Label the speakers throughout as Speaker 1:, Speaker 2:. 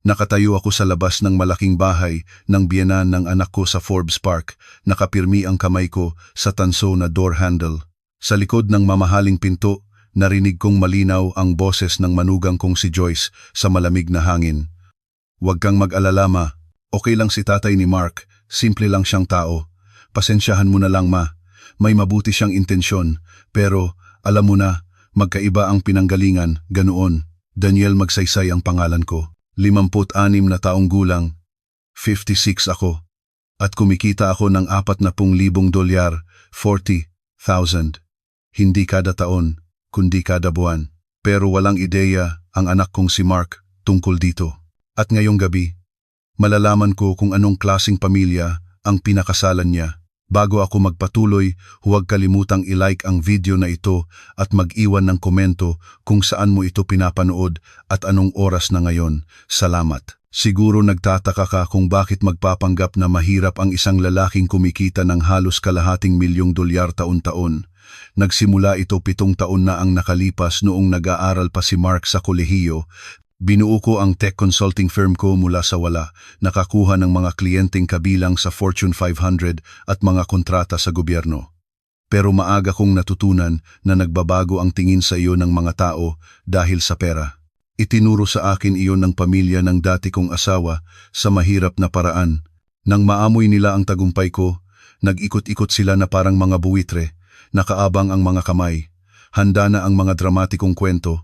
Speaker 1: Nakatayo ako sa labas ng malaking bahay ng biyenan ng anak ko sa Forbes Park, nakapirmi ang kamay ko sa tanso na door handle. Sa likod ng mamahaling pinto, narinig kong malinaw ang boses ng manugang kong si Joyce sa malamig na hangin. "Huwag kang mag-alala, ma. Okay lang si tatay ni Mark, simple lang siyang tao. Pasensyahan mo na lang, ma. May mabuti siyang intensyon, pero alam mo na, magkaiba ang pinanggalingan, ganoon." Daniel Magsaysay ang pangalan ko. 56 na taong gulang, 56 ako, at kumikita ako ng $40,000, 40,000. Hindi kada taon, kundi kada buwan. Pero walang ideya ang anak kong si Mark tungkol dito. At ngayong gabi, malalaman ko kung anong klaseng pamilya ang pinakasalan niya. Bago ako magpatuloy, huwag kalimutang i-like ang video na ito at mag-iwan ng komento kung saan mo ito pinapanood at anong oras na ngayon. Salamat. Siguro nagtataka ka kung bakit magpapanggap na mahirap ang isang lalaking kumikita ng halos $250,000 taon-taon. Nagsimula ito 7 taon na ang nakalipas noong nag-aaral pa si Mark sa kolehiyo. Binuo ko ang tech consulting firm ko mula sa wala, nakakuha ng mga kliyenteng kabilang sa Fortune 500 at mga kontrata sa gobyerno. Pero maaga kong natutunan na nagbabago ang tingin sa iyo ng mga tao dahil sa pera. Itinuro sa akin iyon ng pamilya ng dati kong asawa sa mahirap na paraan. Nang maamoy nila ang tagumpay ko, nag-ikot-ikot sila na parang mga buwitre, nakaabang ang mga kamay. Handa na ang mga dramatikong kwento.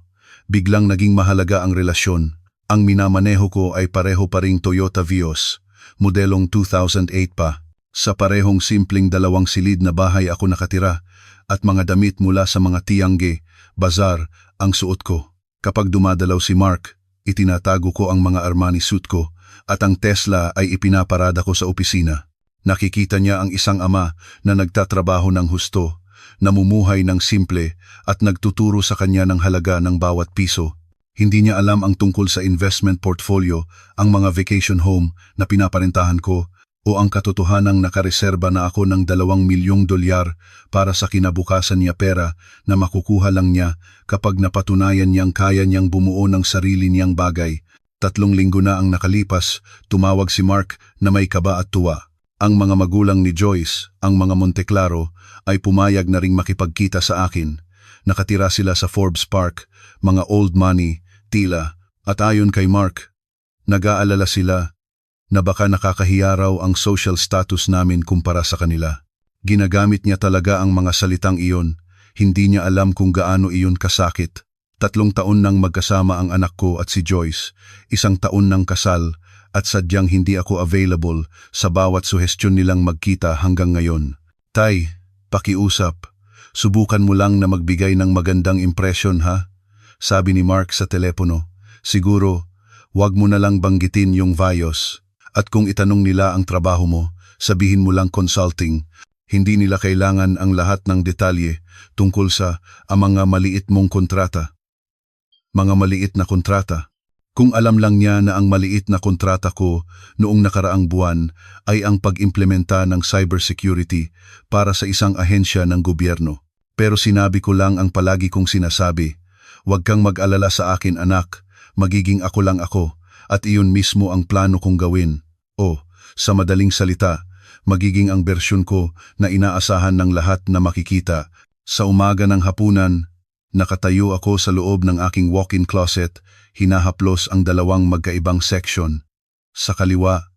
Speaker 1: Biglang naging mahalaga ang relasyon. Ang minamaneho ko ay pareho pa ring Toyota Vios, modelong 2008 pa. Sa parehong simpleng 2 silid na bahay ako nakatira at mga damit mula sa mga Tiangge, Bazaar ang suot ko. Kapag dumadalaw si Mark, itinatago ko ang mga Armani suit ko at ang Tesla ay ipinaparada ko sa opisina. Nakikita niya ang isang ama na nagtatrabaho ng husto, namumuhay ng simple at nagtuturo sa kanya ng halaga ng bawat piso. Hindi niya alam ang tungkol sa investment portfolio, ang mga vacation home na pinaparentahan ko, o ang katotohanang nakareserba na ako ng $2,000,000 para sa kinabukasan niya pera na makukuha lang niya kapag napatunayan niyang kaya niyang bumuo ng sarili niyang bagay. 3 linggo na ang nakalipas, tumawag si Mark na may kaba at tuwa. Ang mga magulang ni Joyce, ang mga Monteclaro, ay pumayag na ring makipagkita sa akin. Nakatira sila sa Forbes Park, mga old money, tila, at ayon kay Mark, nag-aalala sila na baka nakakahiya raw ang social status namin kumpara sa kanila. Ginagamit niya talaga ang mga salitang iyon, hindi niya alam kung gaano iyon kasakit. 3 taon nang magkasama ang anak ko at si Joyce, 1 taon nang kasal, at sadyang hindi ako available sa bawat suhestyon nilang magkita hanggang ngayon. "Tay, pakiusap, subukan mo lang na magbigay ng magandang impression, ha?" sabi ni Mark sa telepono. "Siguro, wag mo na lang banggitin yung Vios. At kung itanong nila ang trabaho mo, sabihin mo lang consulting. Hindi nila kailangan ang lahat ng detalye tungkol sa mga maliit mong kontrata." Mga maliit na kontrata. Kung alam lang niya na ang maliit na kontrata ko noong nakaraang buwan ay ang pag-implementa ng cybersecurity para sa isang ahensya ng gobyerno. Pero sinabi ko lang ang palagi kong sinasabi, "Huwag kang mag-alala sa akin, anak, magiging ako lang ako at iyon mismo ang plano kong gawin." O, sa madaling salita, magiging ang bersyon ko na inaasahan ng lahat na makikita. Sa umaga ng hapunan, nakatayo ako sa loob ng aking walk-in closet, hinahaplos ang 2 magkaibang section. Sa kaliwa,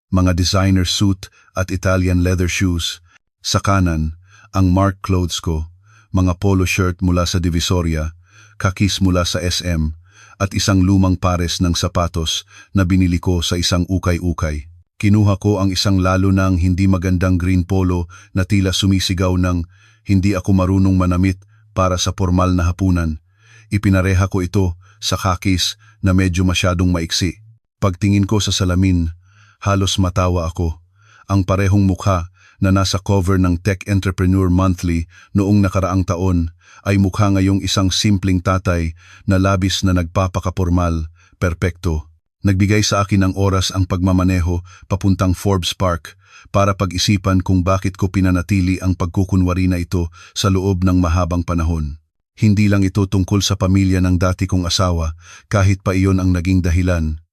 Speaker 1: mga designer suit at Italian leather shoes. Sa kanan, ang Mark clothes ko, mga polo shirt mula sa Divisoria, kakis mula sa SM, at isang lumang pares ng sapatos na binili ko sa isang ukay-ukay. Kinuha ko ang isang lalo ng hindi magandang green polo na tila sumisigaw ng hindi ako marunong manamit para sa formal na hapunan. Ipinareha ko ito sa kakis na medyo masyadong maiksi. Pagtingin ko sa salamin, halos matawa ako. Ang parehong mukha na nasa cover ng Tech Entrepreneur Monthly noong nakaraang taon ay mukha ngayong isang simpleng tatay na labis na nagpapakapormal, perpekto. Nagbigay sa akin ng oras ang pagmamaneho papuntang Forbes Park para pag-isipan kung bakit ko pinanatili ang pagkukunwari na ito sa loob ng mahabang panahon. Hindi lang ito tungkol sa pamilya ng dati kong asawa, kahit pa iyon ang naging dahilan.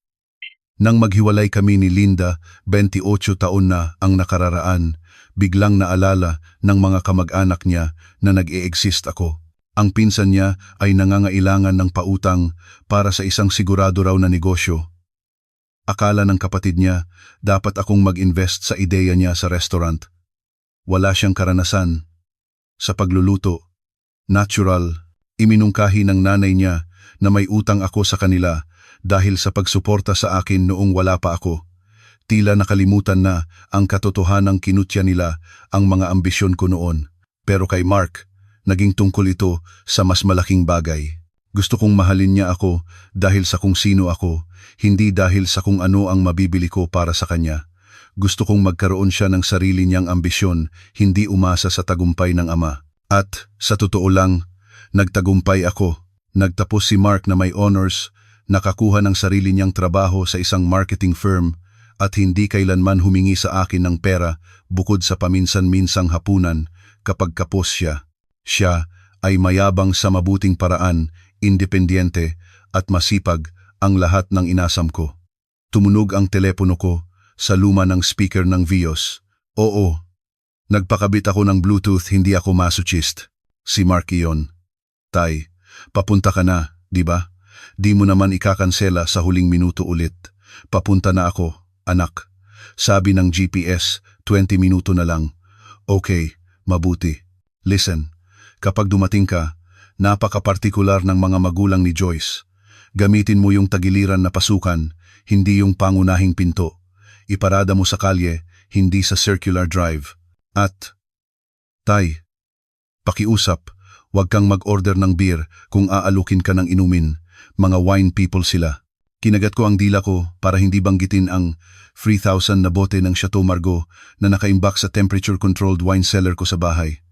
Speaker 1: Nang maghiwalay kami ni Linda, 28 taon na ang nakararaan, biglang naalala ng mga kamag-anak niya na nag-e-exist ako. Ang pinsan niya ay nangangailangan ng pautang para sa isang sigurado raw na negosyo. Akala ng kapatid niya, dapat akong mag-invest sa ideya niya sa restaurant. Wala siyang karanasan sa pagluluto. Natural, iminungkahi ng nanay niya na may utang ako sa kanila dahil sa pagsuporta sa akin noong wala pa ako. Tila nakalimutan na ang katotohanang kinutya nila ang mga ambisyon ko noon. Pero kay Mark, naging tungkol ito sa mas malaking bagay. Gusto kong mahalin niya ako dahil sa kung sino ako, hindi dahil sa kung ano ang mabibili ko para sa kanya. Gusto kong magkaroon siya ng sarili niyang ambisyon, hindi umasa sa tagumpay ng ama. At, sa totoo lang, nagtagumpay ako. Nagtapos si Mark na may honors, nakakuha ng sarili niyang trabaho sa isang marketing firm, at hindi kailanman humingi sa akin ng pera bukod sa paminsan-minsang hapunan kapag kapos siya. Siya ay mayabang sa mabuting paraan, independyente, at masipag ang lahat ng inasam ko. Tumunog ang telepono ko sa luma ng speaker ng Vios. Oo, nagpakabit ako ng Bluetooth, hindi ako masochist. Si Mark iyon. Tay, papunta ka na, di ba? Di mo naman ikakansela sa huling minuto ulit. Papunta na ako, anak. Sabi ng GPS, 20 minuto na lang. Okay, mabuti. Listen, kapag dumating ka, napaka-partikular ng mga magulang ni Joyce. Gamitin mo yung tagiliran na pasukan, hindi yung pangunahing pinto. Iparada mo sa kalye, hindi sa circular drive. At, Tay, pakiusap, huwag kang mag-order ng beer kung aalukin ka ng inumin. Mga wine people sila. Kinagat ko ang dila ko para hindi banggitin ang 3,000 na bote ng Chateau Margaux na nakaimbak sa temperature-controlled wine cellar ko sa bahay.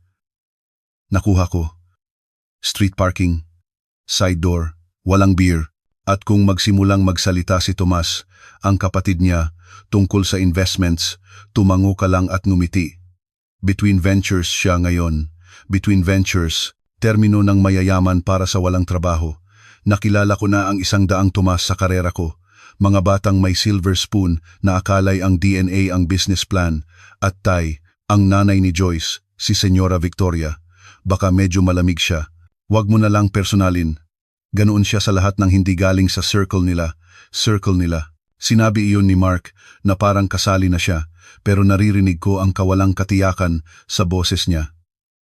Speaker 1: Nakuha ko. Street parking, side door, walang beer. At kung magsimulang magsalita si Tomas, ang kapatid niya, tungkol sa investments, tumango ka lang at ngumiti. Between ventures siya ngayon. Between ventures, termino ng mayayaman para sa walang trabaho. Nakilala ko na ang 100 Tomas sa karera ko. Mga batang may silver spoon na akalay ang DNA ang business plan. At Tay, ang nanay ni Joyce, si Senyora Victoria. Baka medyo malamig siya. Huwag mo na lang personalin. Ganoon siya sa lahat ng hindi galing sa circle nila. Circle nila. Sinabi iyon ni Mark na parang kasali na siya, pero naririnig ko ang kawalang katiyakan sa boses niya.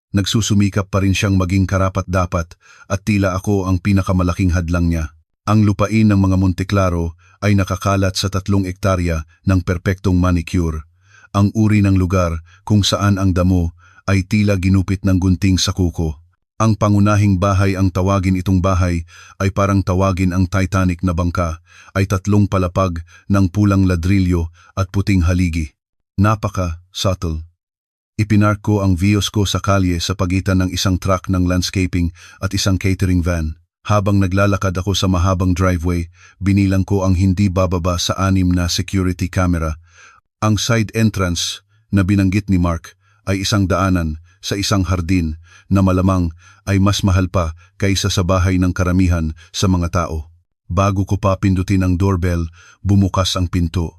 Speaker 1: Nagsusumikap pa rin siyang maging karapat-dapat at tila ako ang pinakamalaking hadlang niya. Ang lupain ng mga Monteclaro ay nakakalat sa 3 ektarya ng perpektong manicure. Ang uri ng lugar kung saan ang damo ay tila ginupit ng gunting sa kuko. Ang pangunahing bahay, ang tawagin itong bahay ay parang tawagin ang Titanic na bangka, ay 3 palapag ng pulang ladrilyo at puting haligi. Napaka-subtle. Ipinark ko ang Vios ko sa kalye sa pagitan ng isang truck ng landscaping at isang catering van. Habang naglalakad ako sa mahabang driveway, binilang ko ang hindi bababa sa 6 na security camera. Ang side entrance na binanggit ni Mark ay isang daanan sa isang hardin na malamang ay mas mahal pa kaysa sa bahay ng karamihan sa mga tao. Bago ko pa pindutin ang doorbell, bumukas ang pinto.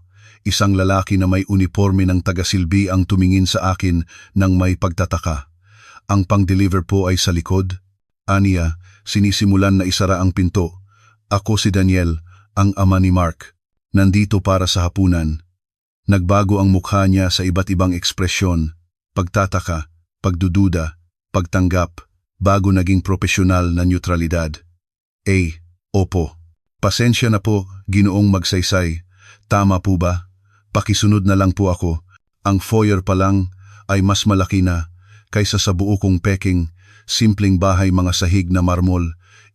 Speaker 1: Isang lalaki na may uniforme ng tagasilbi ang tumingin sa akin ng may pagtataka. Ang pang-deliver po ay sa likod. Aniya, sinisimulan na isara ang pinto. Ako si Daniel, ang ama ni Mark. Nandito para sa hapunan. Nagbago ang mukha niya sa iba't ibang ekspresyon. Pagtataka, pagdududa, pagtanggap, bago naging profesional na neutralidad. Opo. Pasensya na po, Ginoong Magsaysay. Tama po ba? Pakisunod na lang po ako. Ang foyer pa lang ay mas malaki na kaysa sa buo kong peking, simpleng bahay, mga sahig na marmol,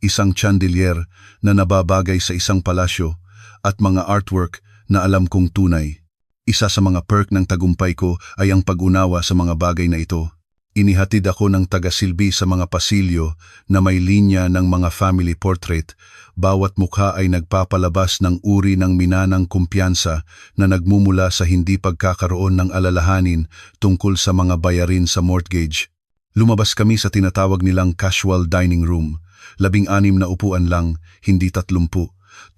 Speaker 1: isang chandelier na nababagay sa isang palasyo, at mga artwork na alam kong tunay. Isa sa mga perk ng tagumpay ko ay ang pag-unawa sa mga bagay na ito. Inihatid ako ng tagasilbi sa mga pasilyo na may linya ng mga family portrait. Bawat mukha ay nagpapalabas ng uri ng minanang kumpiyansa na nagmumula sa hindi pagkakaroon ng alalahanin tungkol sa mga bayarin sa mortgage. Lumabas kami sa tinatawag nilang casual dining room. 16 na upuan lang, hindi 30.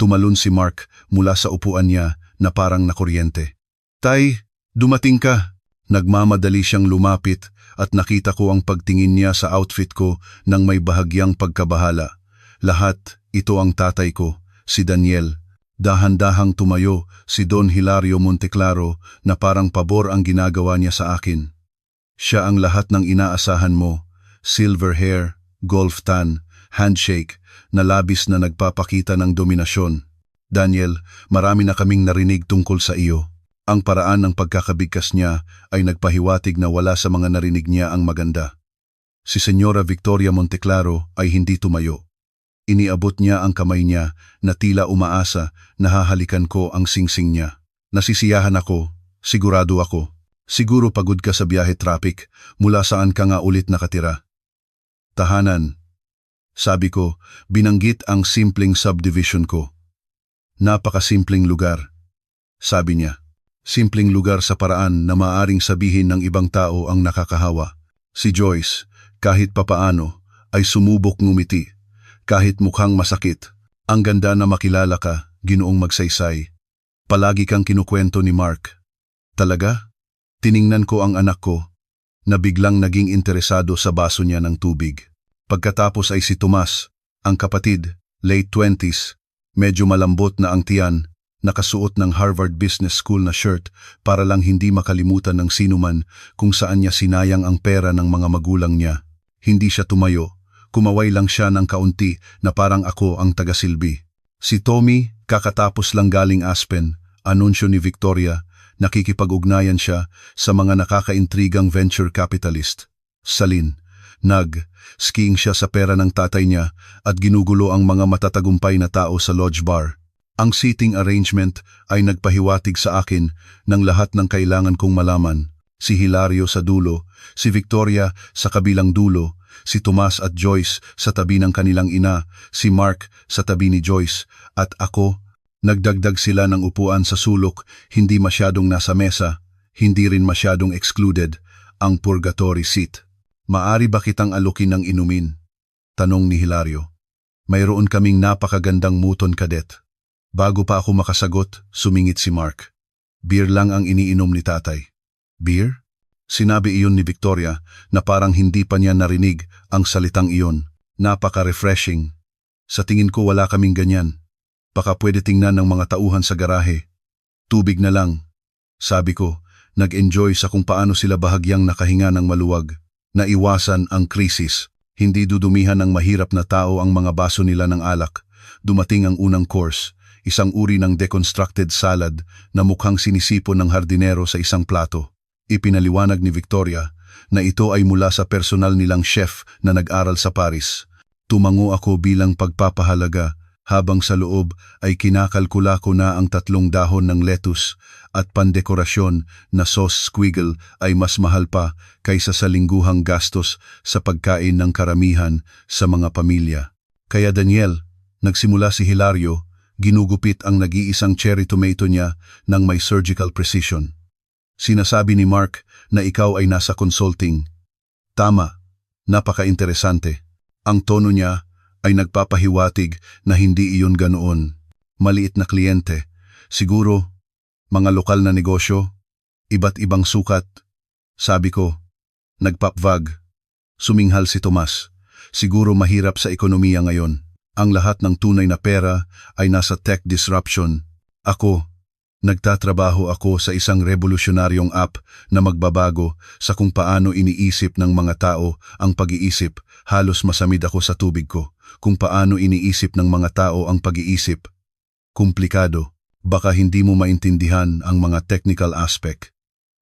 Speaker 1: Tumalon si Mark mula sa upuan niya na parang nakuryente. Tay, dumating ka! Nagmamadali siyang lumapit at nakita ko ang pagtingin niya sa outfit ko nang may bahagyang pagkabahala. Lahat, ito ang tatay ko, si Daniel. Dahan-dahang tumayo si Don Hilario Monteclaro na parang pabor ang ginagawa niya sa akin. Siya ang lahat ng inaasahan mo, silver hair, golf tan, handshake, na labis na nagpapakita ng dominasyon. Daniel, marami na kaming narinig tungkol sa iyo. Ang paraan ng pagkakabigkas niya ay nagpahiwatig na wala sa mga narinig niya ang maganda. Si Senyora Victoria Monteclaro ay hindi tumayo. Iniabot niya ang kamay niya na tila umaasa na hahalikan ko ang singsing niya. Nasisiyahan ako, sigurado ako. Siguro pagod ka sa biyahe traffic, mula saan ka nga ulit nakatira. Tahanan. Sabi ko, binanggit ang simpleng subdivision ko. Napakasimpleng lugar. Sabi niya, simpleng lugar sa paraan na maaring sabihin ng ibang tao ang nakakahawa. Si Joyce, kahit papaano, ay sumubok ngumiti. Kahit mukhang masakit, ang ganda na makilala ka, Ginoong Magsaysay. Palagi kang kinukwento ni Mark. Talaga? Tiningnan ko ang anak ko, na biglang naging interesado sa baso niya ng tubig. Pagkatapos ay si Tomas, ang kapatid, late 20s, medyo malambot na ang tiyan, nakasuot ng Harvard Business School na shirt para lang hindi makalimutan ng sinuman kung saan niya sinayang ang pera ng mga magulang niya. Hindi siya tumayo, kumaway lang siya ng kaunti na parang ako ang tagasilbi. Si Tommy, kakatapos lang galing Aspen, anunsyo ni Victoria, nakikipag-ugnayan siya sa mga nakakaintrigang venture capitalist. Salin, skiing siya sa pera ng tatay niya at ginugulo ang mga matatagumpay na tao sa lodge bar. Ang seating arrangement ay nagpahiwatig sa akin ng lahat ng kailangan kong malaman. Si Hilario sa dulo, si Victoria sa kabilang dulo, si Tomas at Joyce sa tabi ng kanilang ina, si Mark sa tabi ni Joyce, at ako. Nagdagdag sila ng upuan sa sulok, hindi masyadong nasa mesa, hindi rin masyadong excluded, ang purgatory seat. Maari ba kitang alukin ng inumin? Tanong ni Hilario. Mayroon kaming napakagandang muton, kadet. Bago pa ako makasagot, sumingit si Mark. Beer lang ang iniinom ni tatay. Beer? Sinabi iyon ni Victoria na parang hindi pa niya narinig ang salitang iyon. Napaka-refreshing. Sa tingin ko wala kaming ganyan. Baka pwede tingnan ng mga tauhan sa garahe. Tubig na lang. Sabi ko, nag-enjoy sa kung paano sila bahagyang nakahinga ng maluwag. Naiwasan ang krisis. Hindi dudumihan ng mahirap na tao ang mga baso nila ng alak. Dumating ang unang course, isang uri ng deconstructed salad na mukhang sinisipon ng hardinero sa isang plato. Ipinaliwanag ni Victoria na ito ay mula sa personal nilang chef na nag-aral sa Paris. Tumango ako bilang pagpapahalaga habang sa loob ay kinakalkula ko na ang 3 dahon ng lettuce at pandekorasyon na sauce squiggle ay mas mahal pa kaysa sa lingguhang gastos sa pagkain ng karamihan sa mga pamilya. Kaya Daniel, nagsimula si Hilario, ginugupit ang nag-iisang cherry tomato niya ng may surgical precision. Sinasabi ni Mark na ikaw ay nasa consulting. Tama, napaka-interesante. Ang tono niya ay nagpapahiwatig na hindi iyon ganoon. Maliit na kliyente, siguro, mga lokal na negosyo, iba't ibang sukat. Sabi ko, nagpapvag. Suminghal si Tomas. Siguro mahirap sa ekonomiya ngayon. Ang lahat ng tunay na pera ay nasa tech disruption. Ako, nagtatrabaho ako sa isang revolusyonaryong app na magbabago sa kung paano iniisip ng mga tao ang pag-iisip. Halos masamid ako sa tubig ko. Kung paano iniisip ng mga tao ang pag-iisip. Komplikado. Baka hindi mo maintindihan ang mga technical aspect.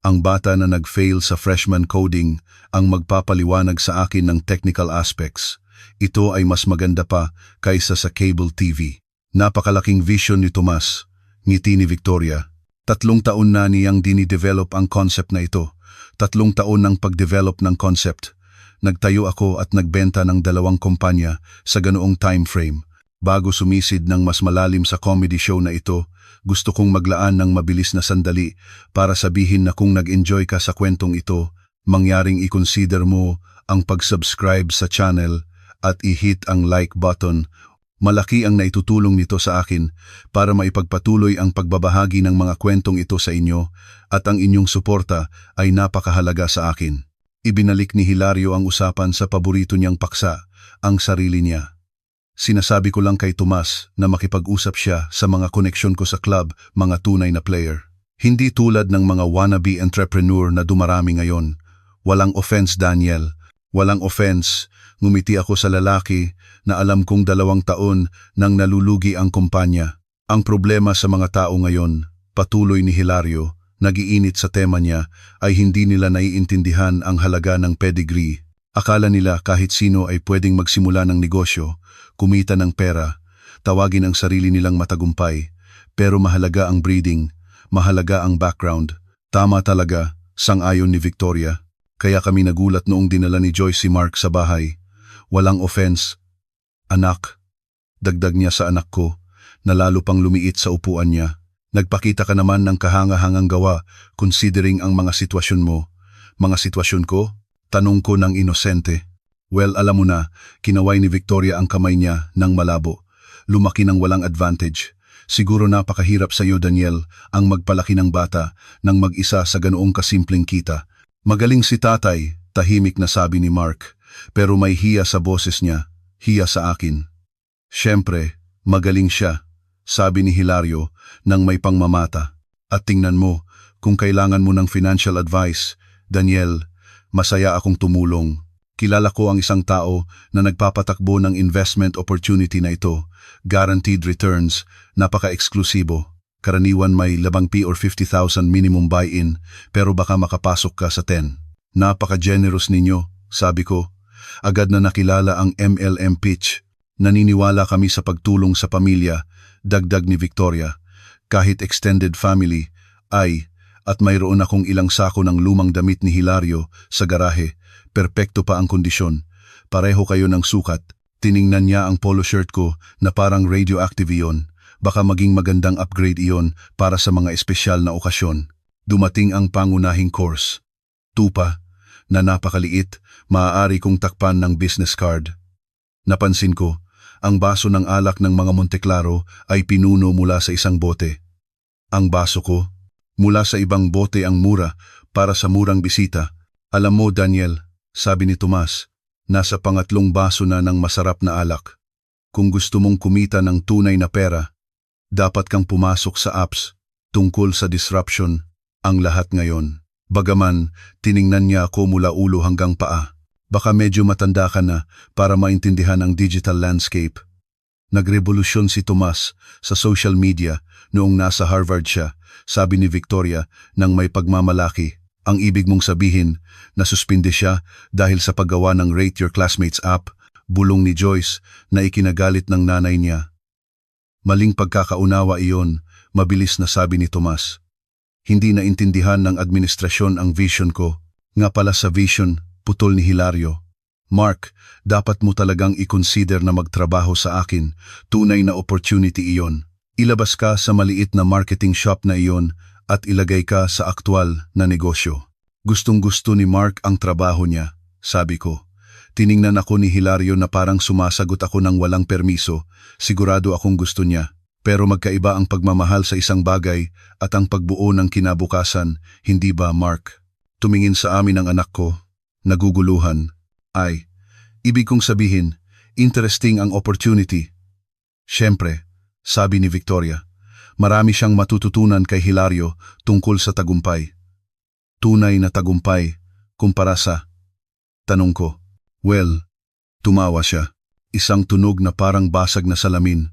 Speaker 1: Ang bata na nag-fail sa freshman coding ang magpapaliwanag sa akin ng technical aspects. Ito ay mas maganda pa kaysa sa cable TV. Napakalaking vision ni Tomas. Ngiti ni Victoria. 3 taon na niyang dinidevelop ang concept na ito. 3 taon ng pag-develop ng concept. Nagtayo ako at nagbenta ng 2 kumpanya sa ganoong time frame. Bago sumisid ng mas malalim sa comedy show na ito, gusto kong maglaan ng mabilis na sandali para sabihin na kung nag-enjoy ka sa kwentong ito, mangyaring i-consider mo ang pag-subscribe sa channel at i-hit ang like button Malaki ang naitutulong nito sa akin para maipagpatuloy ang pagbabahagi ng mga kwentong ito sa inyo at ang inyong suporta ay napakahalaga sa akin. Ibinalik ni Hilario ang usapan sa paborito niyang paksa, ang sarili niya. Sinasabi ko lang kay Tomas na makipag-usap siya sa mga koneksyon ko sa club, mga tunay na player. Hindi tulad ng mga wannabe entrepreneur na dumarami ngayon. Walang offense, Daniel. Walang offense. Ngumiti ako sa lalaki na alam kong 2 taon nang nalulugi ang kumpanya. Ang problema sa mga tao ngayon, patuloy ni Hilario, nagiinit sa tema niya, ay hindi nila naiintindihan ang halaga ng pedigree. Akala nila kahit sino ay pwedeng magsimula ng negosyo, kumita ng pera, tawagin ang sarili nilang matagumpay. Pero mahalaga ang breeding, mahalaga ang background. Tama talaga, sang-ayon ni Victoria. Kaya kami nagulat noong dinala ni Joyce si Mark sa bahay. Walang offense. Anak, dagdag niya sa anak ko, na lalo pang lumiit sa upuan niya. Nagpakita ka naman ng kahanga-hangang gawa considering ang mga sitwasyon mo. Mga sitwasyon ko? Tanong ko ng inosente. Well, alam mo na, kinaway ni Victoria ang kamay niya ng malabo. Lumaki ng walang advantage. Siguro napakahirap sa iyo, Daniel, ang magpalaki ng bata nang mag-isa sa ganoong kasimpleng kita. Magaling si tatay, tahimik na sabi ni Mark, pero may hiya sa boses niya, hiya sa akin. Siyempre, magaling siya, sabi ni Hilario nang may pangmamata. At tingnan mo, kung kailangan mo ng financial advice, Daniel, masaya akong tumulong. Kilala ko ang isang tao na nagpapatakbo ng investment opportunity na ito, guaranteed returns, napaka-eksklusibo. Karaniwan may 10,000 or 50,000 minimum buy-in, pero baka makapasok ka sa 10. Napaka-generous ninyo, sabi ko. Agad na nakilala ang MLM pitch. Naniniwala kami sa pagtulong sa pamilya, dagdag ni Victoria. Kahit extended family, at mayroon akong ilang sako ng lumang damit ni Hilario sa garahe. Perpekto pa ang kondisyon. Pareho kayo ng sukat. Tiningnan niya ang polo shirt ko na parang radioactive iyon. Baka maging magandang upgrade iyon para sa mga espesyal na okasyon. Dumating ang pangunahing course. Tupa, na napakaliit, maaari kong takpan ng business card. Napansin ko, ang baso ng alak ng mga Monteclaro ay pinuno mula sa isang bote. Ang baso ko, mula sa ibang bote ang mura para sa murang bisita. Alam mo, Daniel, sabi ni Tomas, nasa pangatlong baso na ng masarap na alak. Kung gusto mong kumita ng tunay na pera, dapat kang pumasok sa apps tungkol sa disruption, ang lahat ngayon. Bagaman, tiningnan niya ako mula ulo hanggang paa. Baka medyo matanda ka na para maintindihan ang digital landscape. Nagrevolusyon si Tomas sa social media noong nasa Harvard siya, sabi ni Victoria nang may pagmamalaki. Ang ibig mong sabihin na suspinde siya dahil sa paggawa ng Rate Your Classmates app, bulong ni Joyce na ikinagalit ng nanay niya. Maling pagkakaunawa iyon, mabilis na sabi ni Tomas. Hindi naintindihan ng administrasyon ang vision ko. Nga pala sa vision, putol ni Hilario. Mark, dapat mo talagang i-consider na magtrabaho sa akin. Tunay na opportunity iyon. Ilabas ka sa maliit na marketing shop na iyon at ilagay ka sa aktwal na negosyo. Gustong-gusto ni Mark ang trabaho niya, sabi ko. Tiningnan ako ni Hilario na parang sumasagot ako ng walang permiso. Sigurado akong gusto niya. Pero magkaiba ang pagmamahal sa isang bagay at ang pagbuo ng kinabukasan, hindi ba, Mark? Tumingin sa amin ang anak ko. Naguguluhan. Ibig kong sabihin, interesting ang opportunity. Siyempre, sabi ni Victoria, marami siyang matututunan kay Hilario tungkol sa tagumpay. Tunay na tagumpay, kumpara sa... Tanong ko. Well, tumawa siya. Isang tunog na parang basag na salamin.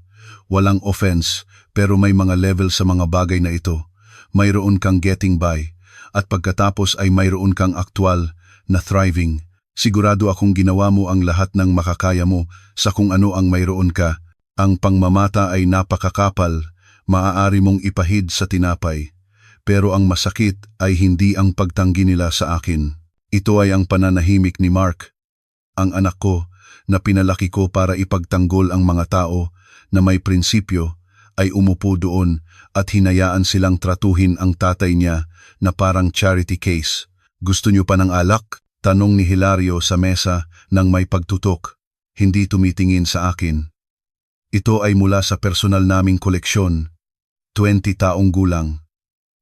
Speaker 1: Walang offense, pero may mga level sa mga bagay na ito. Mayroon kang getting by, at pagkatapos ay mayroon kang aktwal na thriving. Sigurado akong ginawa mo ang lahat ng makakaya mo sa kung ano ang mayroon ka. Ang pangmamata ay napakakapal, maaari mong ipahid sa tinapay. Pero ang masakit ay hindi ang pagtanggi nila sa akin. Ito ay ang pananahimik ni Mark. Ang anak ko na pinalaki ko para ipagtanggol ang mga tao na may prinsipyo ay umupo doon at hinayaan silang tratuhin ang tatay niya na parang charity case. Gusto niyo pa ng alak? Tanong ni Hilario sa mesa nang may pagtutok. Hindi tumitingin sa akin. Ito ay mula sa personal naming koleksyon. 20 taong gulang.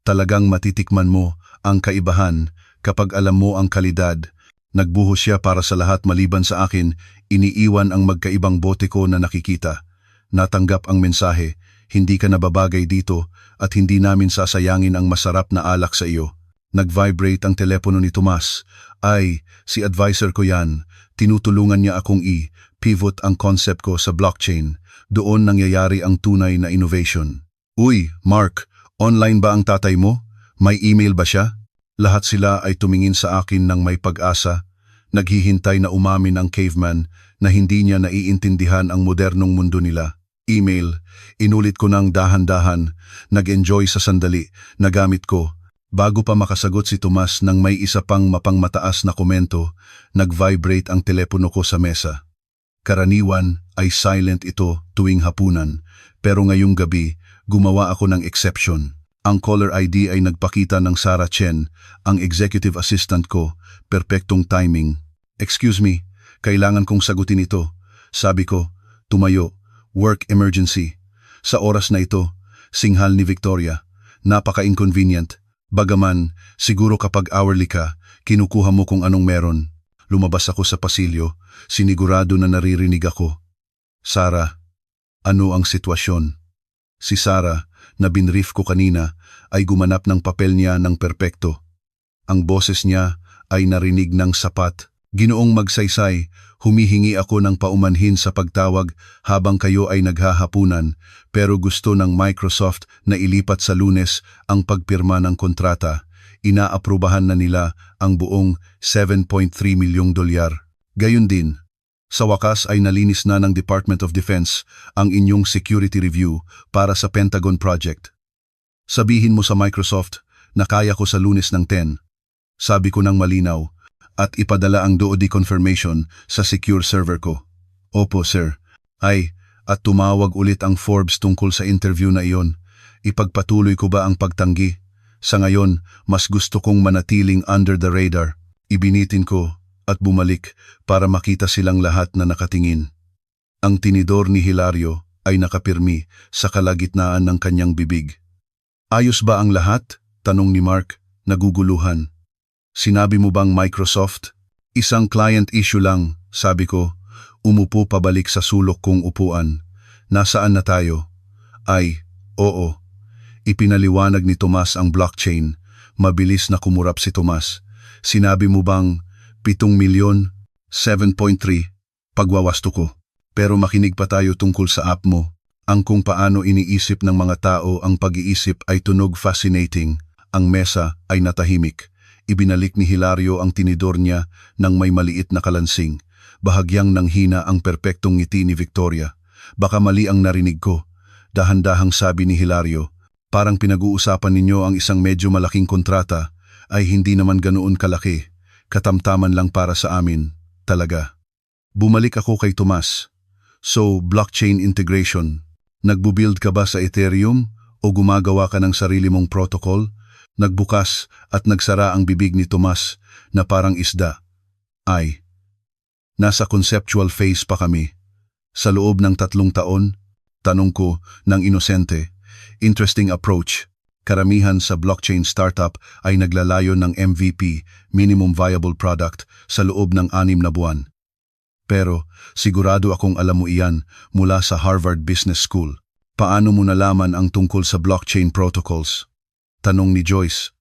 Speaker 1: Talagang matitikman mo ang kaibahan kapag alam mo ang kalidad. Nagbuhos siya para sa lahat maliban sa akin, iniiwan ang magkaibang bote ko na nakikita. Natanggap ang mensahe, hindi ka nababagay dito at hindi namin sasayangin ang masarap na alak sa iyo. Nag-vibrate ang telepono ni Tomas. Ay, si advisor ko yan. Tinutulungan niya akong i-pivot ang concept ko sa blockchain. Doon nangyayari ang tunay na innovation. Uy, Mark, online ba ang tatay mo? May email ba siya? Lahat sila ay tumingin sa akin ng may pag-asa. Naghihintay na umamin ang caveman na hindi niya naiintindihan ang modernong mundo nila. Email, inulit ko ng dahan-dahan, nag-enjoy sa sandali, nagamit ko. Bago pa makasagot si Tomas ng may isa pang mapangmataas na komento, nag-vibrate ang telepono ko sa mesa. Karaniwan ay silent ito tuwing hapunan, pero ngayong gabi, gumawa ako ng exception. Ang caller ID ay nagpakita ng Sarah Chen, ang executive assistant ko, perpektong timing. Excuse me, kailangan kong sagutin ito. Sabi ko, tumayo, work emergency. Sa oras na ito, singhal ni Victoria, napaka-inconvenient. Bagaman, siguro kapag hourly ka, kinukuha mo kung anong meron. Lumabas ako sa pasilyo, sinigurado na naririnig ako. Sarah, ano ang sitwasyon? Si Sarah, na binrief ko kanina, ay gumanap ng papel niya ng perpekto. Ang boses niya ay narinig ng sapat. Ginoong magsaysay, humihingi ako ng paumanhin sa pagtawag habang kayo ay naghahapunan, pero gusto ng Microsoft na ilipat sa Lunes ang pagpirma ng kontrata. Inaaprubahan na nila ang buong $7.3 milyong. Gayon din, sa wakas ay nalinis na ng Department of Defense ang inyong security review para sa Pentagon project. Sabihin mo sa Microsoft na kaya ko sa Lunes ng 10. Sabi ko ng malinaw at ipadala ang DoD confirmation sa secure server ko. Opo, sir. Ay, at tumawag ulit ang Forbes tungkol sa interview na iyon. Ipagpatuloy ko ba ang pagtanggi? Sa ngayon, mas gusto kong manatiling under the radar. Ibinitin ko at bumalik para makita silang lahat na nakatingin. Ang tinidor ni Hilario ay nakapirmi sa kalagitnaan ng kanyang bibig. Ayos ba ang lahat? Tanong ni Mark, naguguluhan. Sinabi mo bang Microsoft? Isang client issue lang, sabi ko. Umupo pabalik sa sulok kong upuan. Nasaan na tayo? Ay, oo. Ipinaliwanag ni Tomas ang blockchain. Mabilis na kumurap si Tomas. Sinabi mo bang 7 milyon? 7.3. Pagwawasto ko. Pero makinig pa tayo tungkol sa app mo. Ang kung paano iniisip ng mga tao ang pag-iisip ay tunog fascinating. Ang mesa ay natahimik. Ibinalik ni Hilario ang tinidor niya ng may maliit na kalansing. Bahagyang nanghina ang perpektong ngiti ni Victoria. Baka mali ang narinig ko. Dahan-dahang sabi ni Hilario. Parang pinag-uusapan ninyo ang isang medyo malaking kontrata, ay hindi naman ganoon kalaki. Katamtaman lang para sa amin, talaga. Bumalik ako kay Tomas. So, blockchain integration. Nagbubuild ka ba sa Ethereum o gumagawa ka ng sarili mong protocol? Nagbukas at nagsara ang bibig ni Tomas na parang isda. Ay, nasa conceptual phase pa kami. Sa loob ng 3 taon, tanong ko ng inosente. Interesting approach. Karamihan sa blockchain startup ay naglalayo ng MVP, minimum viable product, sa loob ng 6 na buwan. Pero sigurado akong alam mo iyan mula sa Harvard Business School. Paano mo nalaman ang tungkol sa blockchain protocols? Tanong ni Joyce.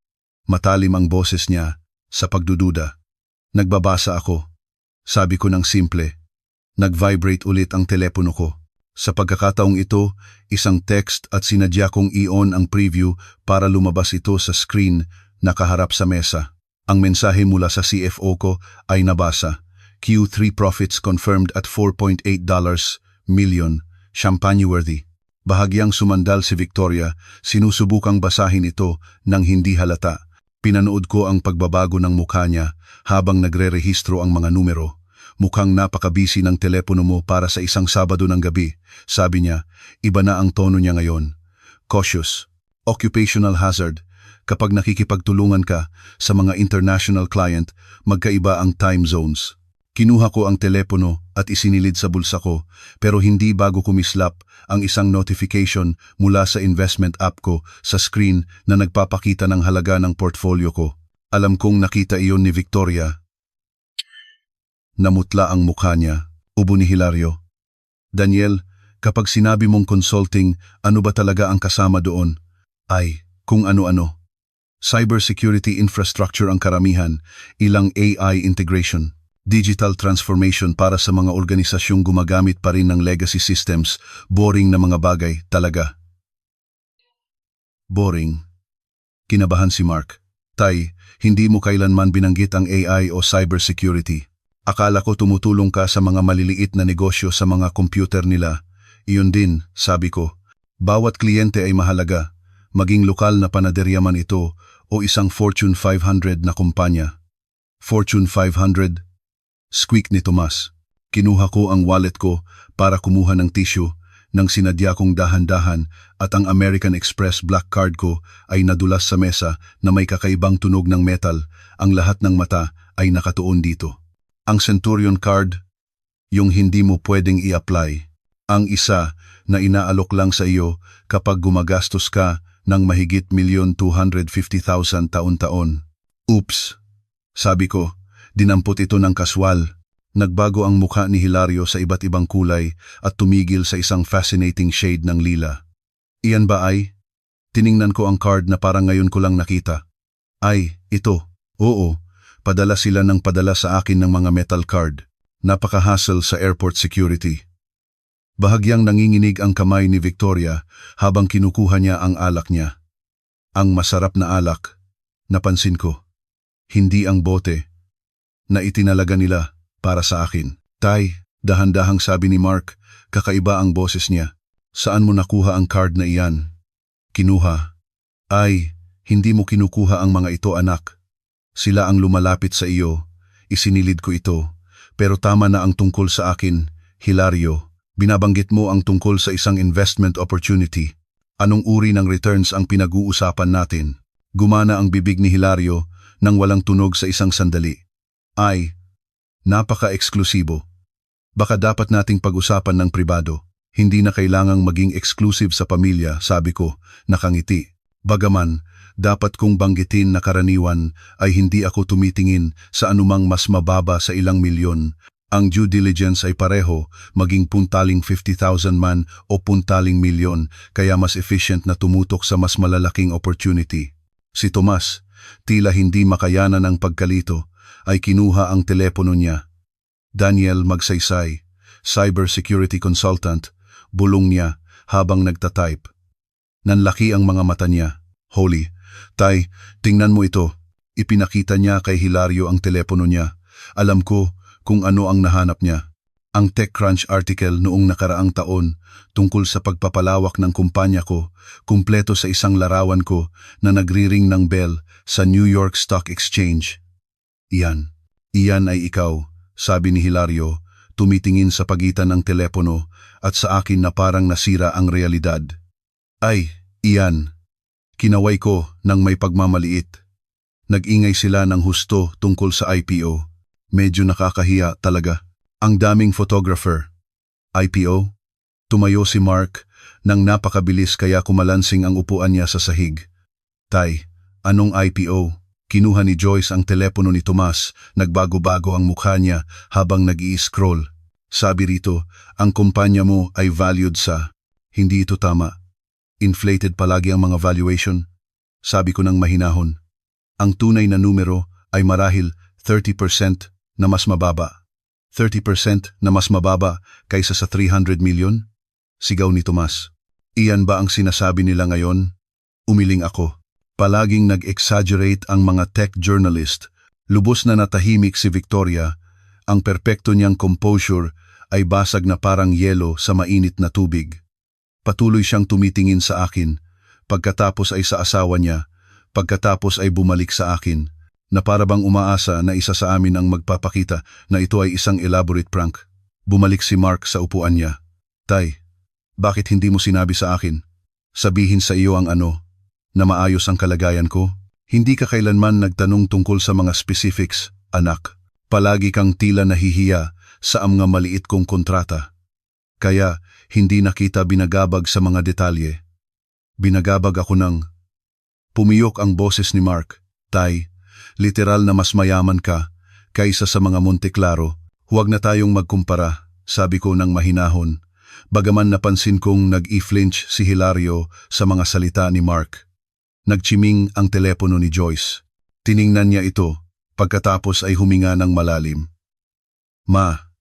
Speaker 1: Matalim ang boses niya sa pagdududa. Nagbabasa ako. Sabi ko ng simple. Nag-vibrate ulit ang telepono ko. Sa pagkakataong ito, isang text at sinadya kong i-on ang preview para lumabas ito sa screen na kaharap sa mesa. Ang mensahe mula sa CFO ko ay nabasa. Q3 profits confirmed at $4.8 million, champagne-worthy. Bahagyang sumandal si Victoria, sinusubukang basahin ito nang hindi halata. Pinanood ko ang pagbabago ng mukha niya habang nagre-rehistro ang mga numero. Mukhang napakabisi ng telepono mo para sa isang Sabado ng gabi. Sabi niya, iba na ang tono niya ngayon. Cautious. Occupational hazard. Kapag nakikipagtulungan ka sa mga international client, magkaiba ang time zones. Kinuha ko ang telepono at isinilid sa bulsa ko, pero hindi bago kumislap ang isang notification mula sa investment app ko sa screen na nagpapakita ng halaga ng portfolio ko. Alam kong nakita iyon ni Victoria. Namutla ang mukha niya. Ubo ni Hilario. Daniel, kapag sinabi mong consulting, ano ba talaga ang kasama doon? Ay, kung ano-ano. Cybersecurity infrastructure ang karamihan, ilang AI integration. Digital transformation para sa mga organisasyong gumagamit pa rin ng legacy systems, boring na mga bagay talaga. Boring. Kinabahan si Mark. Tay, hindi mo kailanman binanggit ang AI o cybersecurity. Akala ko tumutulong ka sa mga maliliit na negosyo sa mga computer nila. Iyon din, sabi ko. Bawat kliyente ay mahalaga, maging lokal na panaderya man ito o isang Fortune 500 na kumpanya. Fortune 500? Squeak ni Tomas. Kinuha ko ang wallet ko para kumuha ng tissue nang sinadya kong dahan-dahan at ang American Express black card ko ay nadulas sa mesa na may kakaibang tunog ng metal. Ang lahat ng mata ay nakatuon dito. Ang Centurion card, yung hindi mo pwedeng i-apply. Ang isa na inaalok lang sa iyo kapag gumagastos ka ng mahigit 1,250,000 taon-taon. Oops, sabi ko. Dinampot ito ng kaswal. Nagbago ang mukha ni Hilario sa iba't ibang kulay at tumigil sa isang fascinating shade ng lila. Iyan ba ay? Tiningnan ko ang card na parang ngayon ko lang nakita. Ay, ito. Oo, padala sila ng padala sa akin ng mga metal card. Napaka-hassle sa airport security. Bahagyang nanginginig ang kamay ni Victoria habang kinukuha niya ang alak niya. Ang masarap na alak. Napansin ko. Hindi ang bote na itinalaga nila para sa akin. Tay, dahan-dahang sabi ni Mark, kakaiba ang boses niya. Saan mo nakuha ang card na iyan? Kinuha. Ay, hindi mo kinukuha ang mga ito, anak. Sila ang lumalapit sa iyo. Isinilid ko ito. Pero tama na ang tungkol sa akin, Hilario. Binabanggit mo ang tungkol sa isang investment opportunity. Anong uri ng returns ang pinag-uusapan natin? Gumana ang bibig ni Hilario nang walang tunog sa isang sandali. Ay, napaka-eksklusibo. Baka dapat nating pag-usapan ng pribado. Hindi na kailangang maging exclusive sa pamilya, sabi ko, nakangiti. Bagaman, dapat kong banggitin na karaniwan ay hindi ako tumitingin sa anumang mas mababa sa ilang milyon. Ang due diligence ay pareho, maging puntaling 50,000 man o puntaling milyon, kaya mas efficient na tumutok sa mas malalaking opportunity. Si Tomas, tila hindi makayanan ang pagkalito, ay kinuha ang telepono niya. Daniel Magsaysay, cybersecurity consultant, bulong niya habang nagtatype. Nanlaki ang mga mata niya. Holy, Tay, tingnan mo ito. Ipinakita niya kay Hilario ang telepono niya. Alam ko kung ano ang nahanap niya. Ang TechCrunch article noong nakaraang taon tungkol sa pagpapalawak ng kumpanya ko, kumpleto sa isang larawan ko na nagriring ng bell sa New York Stock Exchange. Iyan ay ikaw, sabi ni Hilario, tumitingin sa pagitan ng telepono at sa akin na parang nasira ang realidad. Ay, iyan. Kinaway ko ng may pagmamaliit. Nag-ingay sila ng husto tungkol sa IPO. Medyo nakakahiya talaga. Ang daming photographer. IPO? Tumayo si Mark nang napakabilis kaya kumalansing ang upuan niya sa sahig. Tay, anong IPO? Kinuha ni Joyce ang telepono ni Tomas, nagbago-bago ang mukha niya habang nag-i-scroll. Sabi rito, ang kumpanya mo ay valued sa... Hindi ito tama. Inflated palagi ang mga valuation. Sabi ko ng mahinahon. Ang tunay na numero ay marahil 30% na mas mababa. 30% na mas mababa kaysa sa 300 million? Sigaw ni Tomas. Iyan ba ang sinasabi nila ngayon? Umiling ako. Palaging nag-exaggerate ang mga tech journalist. Lubos na natahimik si Victoria. Ang perpekto niyang composure ay basag na parang yelo sa mainit na tubig. Patuloy siyang tumitingin sa akin. Pagkatapos ay sa asawa niya. Pagkatapos ay bumalik sa akin. Na para bang umaasa na isa sa amin ang magpapakita na ito ay isang elaborate prank. Bumalik si Mark sa upuan niya. Tay, bakit hindi mo sinabi sa akin? Sabihin sa iyo ang ano, na maayos ang kalagayan ko? Hindi ka kailanman nagtanong tungkol sa mga specifics, anak. Palagi kang tila nahihiya sa mga maliit kong kontrata. Kaya hindi na kita binagabag sa mga detalye. Binagabag ako ng... Pumiyok ang boses ni Mark. Tay, literal na mas mayaman ka kaysa sa mga Monte Claro. Huwag na tayong magkumpara, sabi ko ng mahinahon. Bagaman napansin kong nag-i-flinch si Hilario sa mga salita ni Mark. Nagchiming ang telepono ni Joyce. Tiningnan niya ito, pagkatapos ay huminga ng malalim. Ma,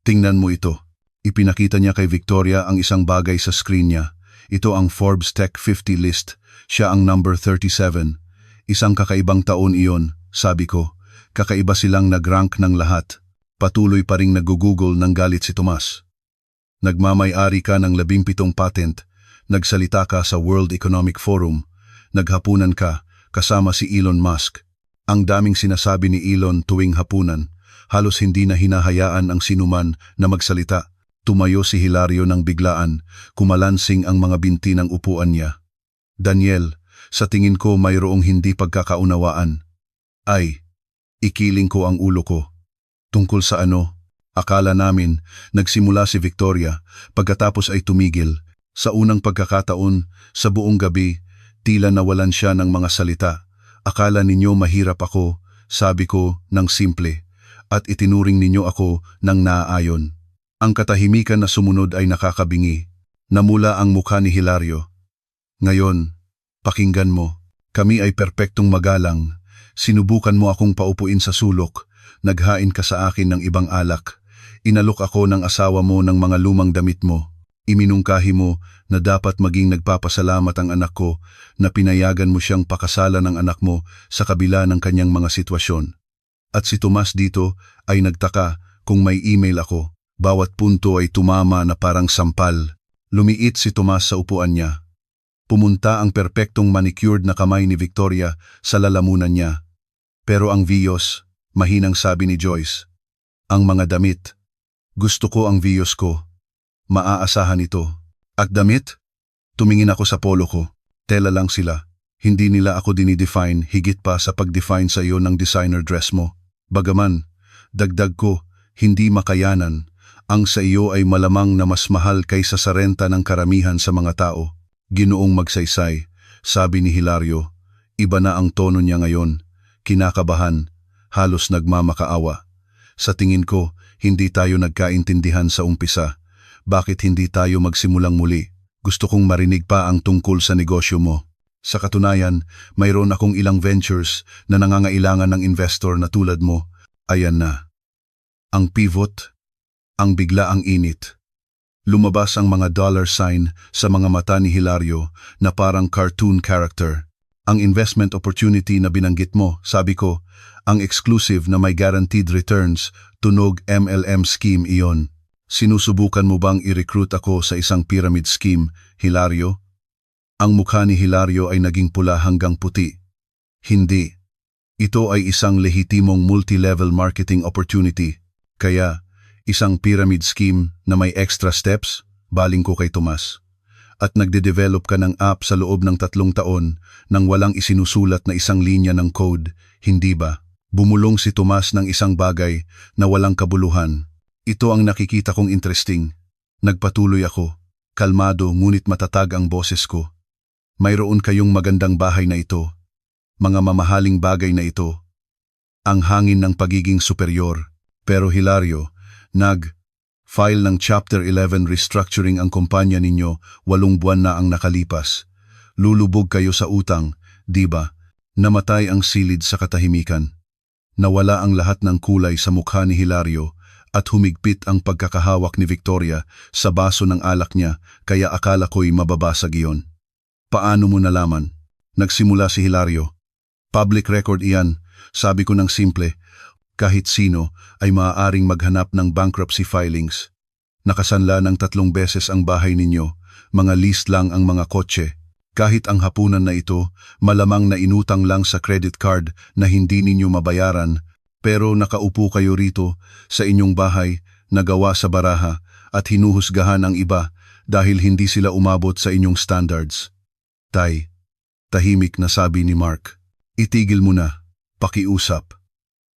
Speaker 1: tingnan mo ito. Ipinakita niya kay Victoria ang isang bagay sa screen niya. Ito ang Forbes Tech 50 list. Siya ang number 37. Isang kakaibang taon iyon, sabi ko. Kakaiba silang nag-rank ng lahat. Patuloy pa ring nag-google ng galit si Tomas. Nagmamay-ari ka ng 17 patent. Nagsalita ka sa World Economic Forum. Naghapunan ka kasama si Elon Musk. Ang daming sinasabi ni Elon tuwing hapunan. Halos hindi na hinahayaan ang sinuman na magsalita. Tumayo si Hilario ng biglaan, kumalansing ang mga binti ng upuan niya. Daniel, sa tingin ko mayroong hindi pagkakaunawaan. Ay, ikiling ko ang ulo ko. Tungkol sa ano? Akala namin, nagsimula si Victoria, pagkatapos ay tumigil. Sa unang pagkakataon, sa buong gabi, tila nawalan siya ng mga salita. Akala ninyo mahirap ako, sabi ko ng simple, at itinuring ninyo ako ng naaayon. Ang katahimikan na sumunod ay nakakabingi. Namula ang mukha ni Hilario. Ngayon, pakinggan mo. Kami ay perpektong magalang. Sinubukan mo akong paupuin sa sulok. Naghain ka sa akin ng ibang alak. Inalok ako ng asawa mo ng mga lumang damit mo. Iminungkahi mo na dapat maging nagpapasalamat ang anak ko na pinayagan mo siyang pakasalan ng anak mo sa kabila ng kanyang mga sitwasyon. At si Tomas dito ay nagtaka kung may email ako. Bawat punto ay tumama na parang sampal. Lumiit si Tomas sa upuan niya. Pumunta ang perpektong manicured na kamay ni Victoria sa lalamunan niya. Pero ang viyos, mahinang sabi ni Joyce. Ang mga damit. Gusto ko ang viyos ko. Maaasahan ito. At damit? Tumingin ako sa polo ko. Tela lang sila. Hindi nila ako dinidefine higit pa sa pag-define sa iyo ng designer dress mo. Bagaman, dagdag ko, hindi makayanan. Ang sa iyo ay malamang na mas mahal kaysa sa renta ng karamihan sa mga tao. Ginoong magsaysay, sabi ni Hilario. Iba na ang tono niya ngayon. Kinakabahan, halos nagmamakaawa. Sa tingin ko, hindi tayo nagkaintindihan sa umpisa. Bakit hindi tayo magsimulang muli? Gusto kong marinig pa ang tungkol sa negosyo mo. Sa katunayan, mayroon akong ilang ventures na nangangailangan ng investor na tulad mo. Ayan na. Ang pivot. Ang biglaang init. Lumabas ang mga dollar sign sa mga mata ni Hilario na parang cartoon character. Ang investment opportunity na binanggit mo, sabi ko, ang exclusive na may guaranteed returns, tunog MLM scheme iyon. Sinusubukan mo bang i-recruit ako sa isang pyramid scheme, Hilario? Ang mukha ni Hilario ay naging pula hanggang puti. Hindi. Ito ay isang lehitimong multi-level marketing opportunity. Kaya, isang pyramid scheme na may extra steps, baling ko kay Tomas. At nagde-develop ka ng app sa loob ng 3 taon nang walang isinusulat na isang linya ng code, hindi ba? Bumulong si Tomas ng isang bagay na walang kabuluhan. Ito ang nakikita kong interesting. Nagpatuloy ako. Kalmado ngunit matatag ang boses ko. Mayroon kayong magandang bahay na ito. Mga mamahaling bagay na ito. Ang hangin ng pagiging superior. Pero Hilario, file ng Chapter 11 restructuring ang kumpanya ninyo 8 buwan na ang nakalipas. Lulubog kayo sa utang, di ba? Namatay ang silid sa katahimikan. Nawala ang lahat ng kulay sa mukha ni Hilario at humigpit ang pagkakahawak ni Victoria sa baso ng alak niya kaya akala ko'y mababasag iyon. Paano mo nalaman? Nagsimula si Hilario. Public record iyan, sabi ko ng simple. Kahit sino ay maaaring maghanap ng bankruptcy filings. Nakasanla ng 3 beses ang bahay ninyo, mga leased lang ang mga kotse. Kahit ang hapunan na ito, malamang na inutang lang sa credit card na hindi ninyo mabayaran, pero nakaupo kayo rito sa inyong bahay na gawa sa baraha at hinuhusgahan ang iba dahil hindi sila umabot sa inyong standards. Tay, tahimik na sabi ni Mark, itigil mo na, pakiusap.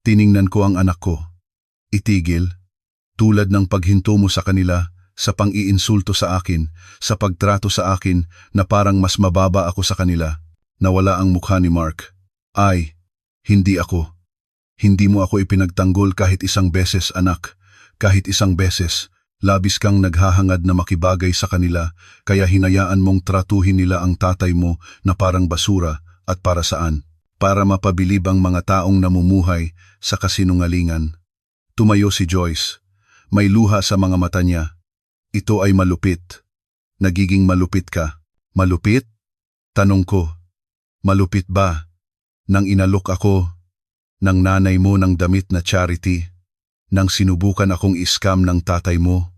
Speaker 1: Tiningnan ko ang anak ko. Itigil. Tulad ng paghinto mo sa kanila, sa pang-iinsulto sa akin, sa pagtrato sa akin na parang mas mababa ako sa kanila. Nawala ang mukha ni Mark. Ay, hindi ako. Hindi mo ako ipinagtanggol kahit isang beses, anak. Kahit isang beses. Labis kang naghahangad na makibagay sa kanila, kaya hinayaan mong tratuhin nila ang tatay mo na parang basura. At para saan? Para mapabilib ang mga taong namumuhay sa kasinungalingan. Tumayo si Joyce. May luha sa mga mata niya. Ito ay malupit. Nagiging malupit ka. Malupit? Tanong ko. Malupit ba? Nang inalok ako ng nanay mo ng damit na charity, nang sinubukan akong iskam ng tatay mo,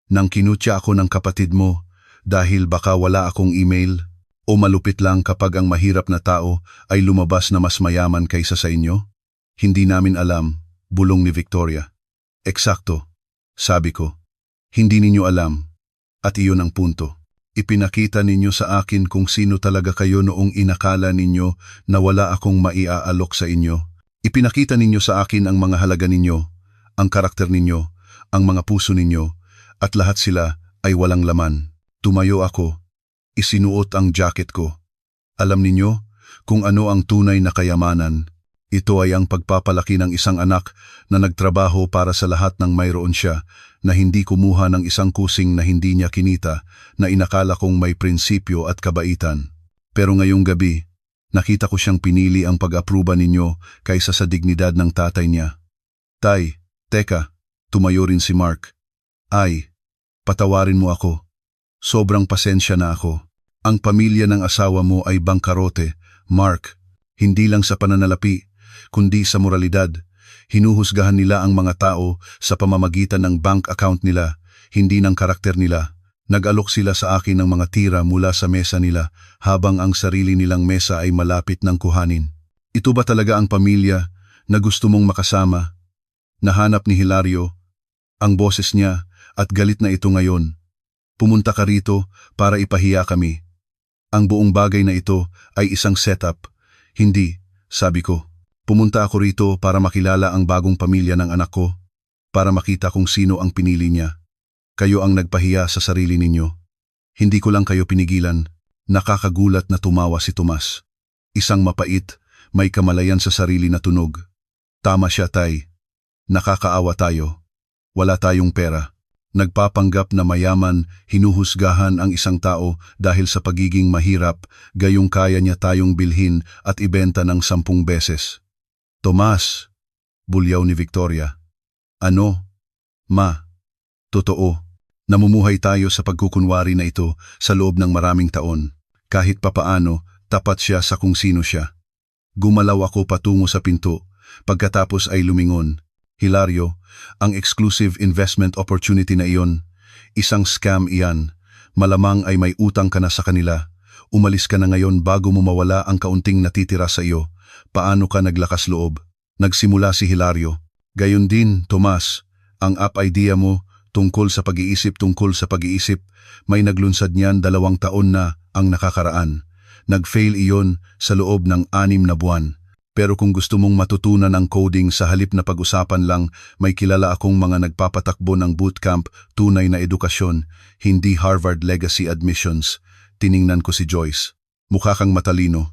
Speaker 1: nang kinutya ako ng kapatid mo dahil baka wala akong email, o malupit lang kapag ang mahirap na tao ay lumabas na mas mayaman kaysa sa inyo? Hindi namin alam, bulong ni Victoria. Eksakto, sabi ko. Hindi ninyo alam, at iyon ang punto. Ipinakita ninyo sa akin kung sino talaga kayo noong inakala ninyo na wala akong maiaalok sa inyo. Ipinakita ninyo sa akin ang mga halaga ninyo, ang karakter ninyo, ang mga puso ninyo, at lahat sila ay walang laman. Tumayo ako, isinuot ang jacket ko. Alam ninyo kung ano ang tunay na kayamanan. Ito ay ang pagpapalaki ng isang anak na nagtrabaho para sa lahat ng mayroon siya, na hindi kumuha ng isang kusing na hindi niya kinita, na inakala kong may prinsipyo at kabaitan. Pero ngayong gabi, nakita ko siyang pinili ang pag-apruba ninyo kaysa sa dignidad ng tatay niya. Tay, teka, tumayo rin si Mark. Ay, patawarin mo ako. Sobrang pasensya na ako. Ang pamilya ng asawa mo ay bangkarote, Mark, hindi lang sa pananalapi, kundi sa moralidad. Hinuhusgahan nila ang mga tao sa pamamagitan ng bank account nila, hindi ng karakter nila. Nag-alok sila sa akin ng mga tira mula sa mesa nila habang ang sarili nilang mesa ay malapit ng kuhanin. Ito ba talaga ang pamilya na gusto mong makasama? Nahanap ni Hilario ang boses niya at galit na ito ngayon. Pumunta ka rito para ipahiya kami. Ang buong bagay na ito ay isang setup. Hindi, sabi ko. Pumunta ako rito para makilala ang bagong pamilya ng anak ko, para makita kung sino ang pinili niya. Kayo ang nagpahiya sa sarili ninyo. Hindi ko lang kayo pinigilan. Nakakagulat na tumawa si Tomas. Isang mapait, may kamalayan sa sarili na tunog. Tama siya, tay. Nakakaawa tayo. Wala tayong pera. Nagpapanggap na mayaman, hinuhusgahan ang isang tao dahil sa pagiging mahirap, gayong kaya niya tayong bilhin at ibenta ng 10 beses. Tomas, bulyaw ni Victoria. Ano? Ma, totoo. Namumuhay tayo sa pagkukunwari na ito sa loob ng maraming taon. Kahit papaano, tapat siya sa kung sino siya. Gumalaw ako patungo sa pinto, pagkatapos ay lumingon. Hilario, ang exclusive investment opportunity na iyon, isang scam iyan. Malamang ay may utang ka na sa kanila. Umalis ka na ngayon bago mo mawala ang kaunting natitira sa iyo. Paano ka naglakas loob? Nagsimula si Hilario. Gayon din, Tomas, ang app idea mo tungkol sa pag-iisip, may naglunsad niyan 2 taon na ang nakakaraan. Nag-fail iyon sa loob ng 6 na buwan. Pero kung gusto mong matutunan ang coding sa halip na pag-usapan lang, may kilala akong mga nagpapatakbo ng bootcamp, tunay na edukasyon, hindi Harvard Legacy Admissions. Tiningnan ko si Joyce. Mukha kang matalino.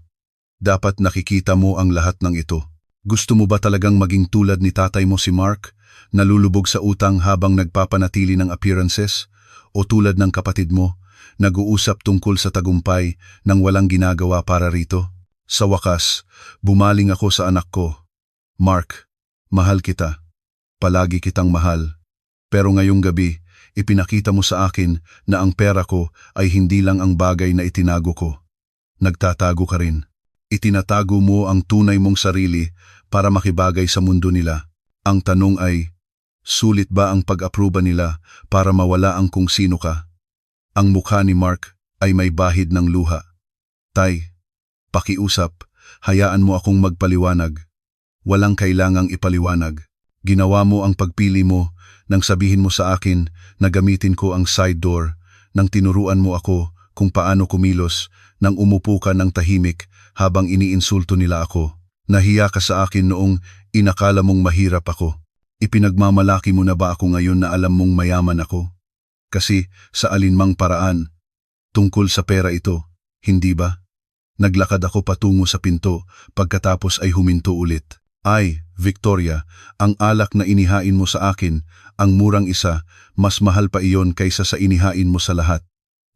Speaker 1: Dapat nakikita mo ang lahat ng ito. Gusto mo ba talagang maging tulad ni tatay mo si Mark, nalulubog sa utang habang nagpapanatili ng appearances? O tulad ng kapatid mo, nag-uusap tungkol sa tagumpay nang walang ginagawa para rito? Sa wakas, bumaling ako sa anak ko. Mark, mahal kita. Palagi kitang mahal. Pero ngayong gabi, ipinakita mo sa akin na ang pera ko ay hindi lang ang bagay na itinago ko. Nagtatago ka rin. Itinatago mo ang tunay mong sarili para makibagay sa mundo nila. Ang tanong ay, sulit ba ang pag-aproba nila para mawala ang kung sino ka? Ang mukha ni Mark ay may bahid ng luha. Tay, pakiusap, hayaan mo akong magpaliwanag. Walang kailangang ipaliwanag. Ginawa mo ang pagpili mo nang sabihin mo sa akin na gamitin ko ang side door, nang tinuruan mo ako kung paano kumilos, nang umupo ka ng tahimik habang iniinsulto nila ako. Nahiya ka sa akin noong inakala mong mahirap ako. Ipinagmamalaki mo na ba ako ngayon na alam mong mayaman ako? Kasi sa alinmang paraan, tungkol sa pera ito, hindi ba? Naglakad ako patungo sa pinto, pagkatapos ay huminto ulit. Ay, Victoria, ang alak na inihain mo sa akin, ang murang isa, mas mahal pa iyon kaysa sa inihain mo sa lahat.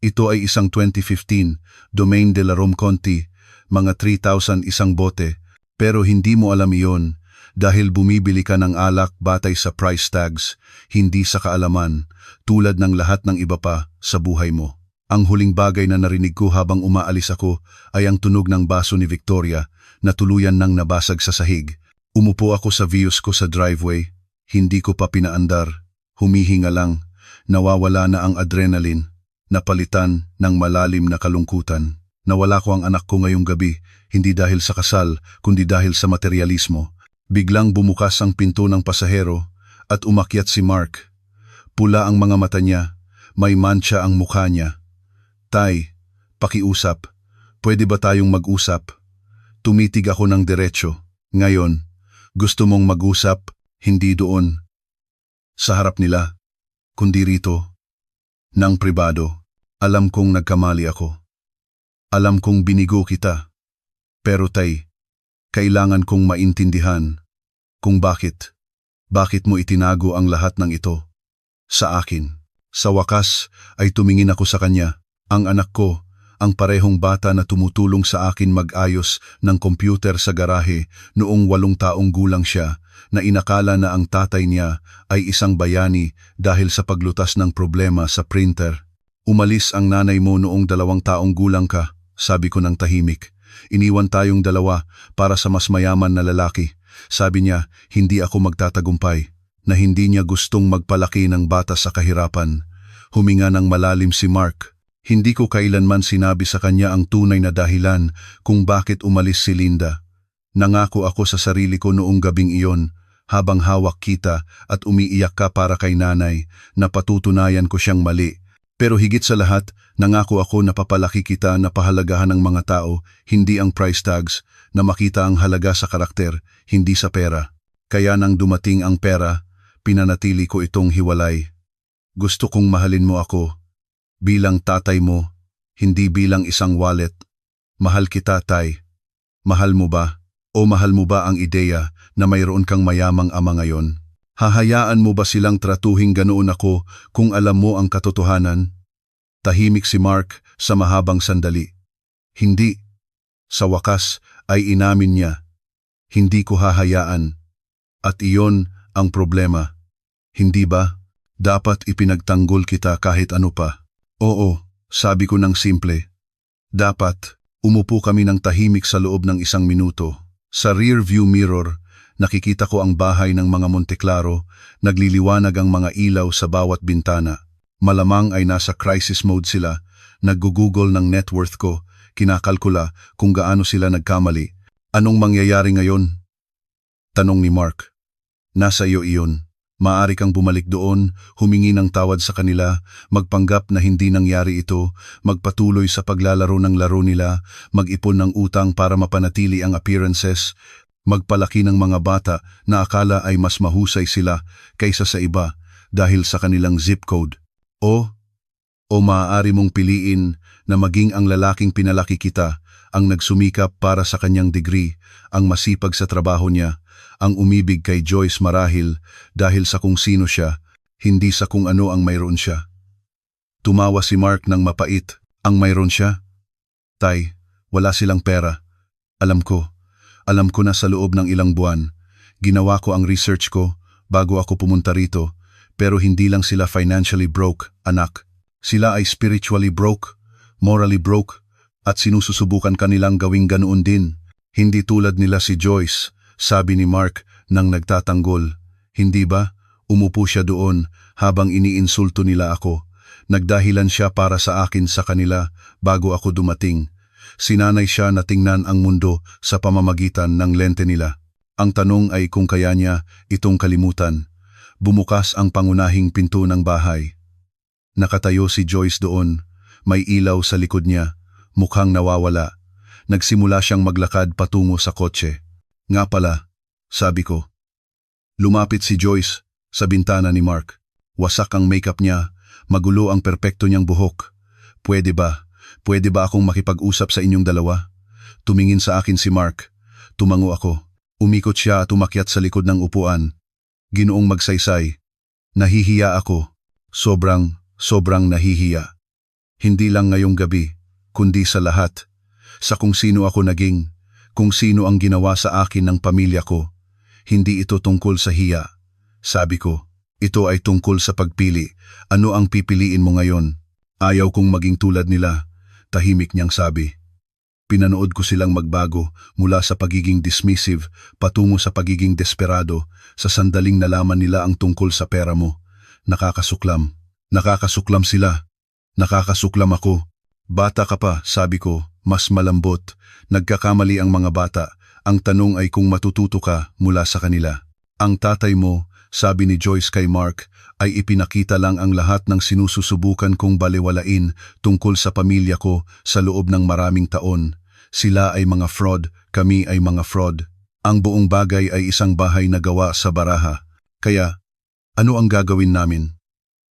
Speaker 1: Ito ay isang 2015, Domaine de la Romconti, mga 3,000 isang bote, pero hindi mo alam iyon dahil bumibili ka ng alak batay sa price tags, hindi sa kaalaman, tulad ng lahat ng iba pa sa buhay mo. Ang huling bagay na narinig ko habang umaalis ako ay ang tunog ng baso ni Victoria na tuluyan nang nabasag sa sahig. Umupo ako sa views ko sa driveway, hindi ko pa pinaandar, humihinga lang, nawawala na ang adrenaline, napalitan ng malalim na kalungkutan. Nawala ko ang anak ko ngayong gabi, hindi dahil sa kasal, kundi dahil sa materialismo. Biglang bumukas ang pinto ng pasahero at umakyat si Mark. Pula ang mga mata niya, may mancha ang mukha niya. Tay, pakiusap. Pwede ba tayong mag-usap? Tumitig ako ng diretso. Ngayon, gusto mong mag-usap, hindi doon. Sa harap nila, kundi rito. Nang pribado, alam kong nagkamali ako. Alam kong binigo kita. Pero tay, kailangan kong maintindihan kung bakit mo itinago ang lahat ng ito sa akin. Sa wakas ay tumingin ako sa kanya, ang anak ko, ang parehong bata na tumutulong sa akin mag-ayos ng kompyuter sa garahe noong 8 taong gulang siya, na inakala na ang tatay niya ay isang bayani dahil sa paglutas ng problema sa printer. Umalis ang nanay mo noong 2 taong gulang ka, sabi ko ng tahimik. Iniwan tayong dalawa para sa mas mayaman na lalaki. Sabi niya, hindi ako magtatagumpay, na hindi niya gustong magpalaki ng bata sa kahirapan. Huminga ng malalim si Mark. Hindi ko kailanman sinabi sa kanya ang tunay na dahilan kung bakit umalis si Linda. Nangako ako sa sarili ko noong gabing iyon, habang hawak kita at umiiyak ka para kay nanay, na patutunayan ko siyang mali. Pero higit sa lahat, nangako ako na papalaki kita na pahalagahan ng mga tao, hindi ang price tags, na makita ang halaga sa karakter, hindi sa pera. Kaya nang dumating ang pera, pinanatili ko itong hiwalay. Gusto kong mahalin mo ako, bilang tatay mo, hindi bilang isang wallet. Mahal kita, tay. Mahal mo ba? O mahal mo ba ang ideya na mayroon kang mayamang ama ngayon? Hahayaan mo ba silang tratuhing ganoon ako kung alam mo ang katotohanan? Tahimik si Mark sa mahabang sandali. Hindi. Sa wakas ay inamin niya. Hindi ko hahayaan. At iyon ang problema. Hindi ba? Dapat ipinagtanggol kita kahit ano pa. Oo, sabi ko ng simple. Dapat. Umupo kami ng tahimik sa loob ng 1 minuto. Sa rear view mirror, nakikita ko ang bahay ng mga Monteclaro, nagliliwanag ang mga ilaw sa bawat bintana. Malamang ay nasa crisis mode sila, nag-google ng net worth ko, kinakalkula kung gaano sila nagkamali. Anong mangyayari ngayon? Tanong ni Mark. Nasa iyo iyon. Maaari kang bumalik doon, humingi ng tawad sa kanila, magpanggap na hindi nangyari ito, magpatuloy sa paglalaro ng laro nila, mag-ipon ng utang para mapanatili ang appearances, magpalaki ng mga bata na akala ay mas mahusay sila kaysa sa iba dahil sa kanilang zip code. O maaari mong piliin na maging ang lalaking pinalaki kita, ang nagsumikap para sa kanyang degree, ang masipag sa trabaho niya, ang umibig kay Joyce marahil dahil sa kung sino siya, hindi sa kung ano ang mayroon siya. Tumawa si Mark ng mapait. Ang mayroon siya? Tay, wala silang pera. Alam ko na sa loob ng ilang buwan. Ginawa ko ang research ko bago ako pumunta rito, pero hindi lang sila financially broke, anak. Sila ay spiritually broke, morally broke, at sinususubukan kanilang gawing ganoon din. Hindi tulad nila si Joyce, sabi ni Mark nang nagtatanggol. Hindi ba? Umupo siya doon habang iniinsulto nila ako. Nagdahilan siya para sa akin sa kanila bago ako dumating. Sinanay siya na tingnan ang mundo sa pamamagitan ng lente nila. Ang tanong ay kung kaya niya itong kalimutan. Bumukas ang pangunahing pinto ng bahay. Nakatayo si Joyce doon. May ilaw sa likod niya, mukhang nawawala. Nagsimula siyang maglakad patungo sa kotse. Nga pala, sabi ko. Lumapit si Joyce sa bintana ni Mark. Wasak ang makeup niya, magulo ang perpekto niyang buhok. Pwede ba? Pwede ba akong makipag-usap sa inyong dalawa? Tumingin sa akin si Mark. Tumango ako. Umikot siya at umakyat sa likod ng upuan. Ginoong magsaysay. Nahihiya ako. Sobrang nahihiya. Hindi lang ngayong gabi, kundi sa lahat. Sa kung sino ako naging, kung sino ang ginawa sa akin ng pamilya ko. Hindi ito tungkol sa hiya. Sabi ko, ito ay tungkol sa pagpili. Ano ang pipiliin mo ngayon? Ayaw kong maging tulad nila. Tahimik niyang sabi. Pinanood ko silang magbago mula sa pagiging dismissive patungo sa pagiging desperado sa sandaling nalaman nila ang tungkol sa pera mo. Nakakasuklam. Nakakasuklam sila. Nakakasuklam ako. Bata ka pa, sabi ko, mas malambot. Nagkakamali ang mga bata. Ang tanong ay kung matututo ka mula sa kanila. Ang tatay mo, sabi ni Joyce kay Mark, ay ipinakita lang ang lahat ng sinususubukan kong balewalain tungkol sa pamilya ko sa loob ng maraming taon. Sila ay mga fraud, kami ay mga fraud. Ang buong bagay ay isang bahay na gawa sa baraha. Kaya, ano ang gagawin namin?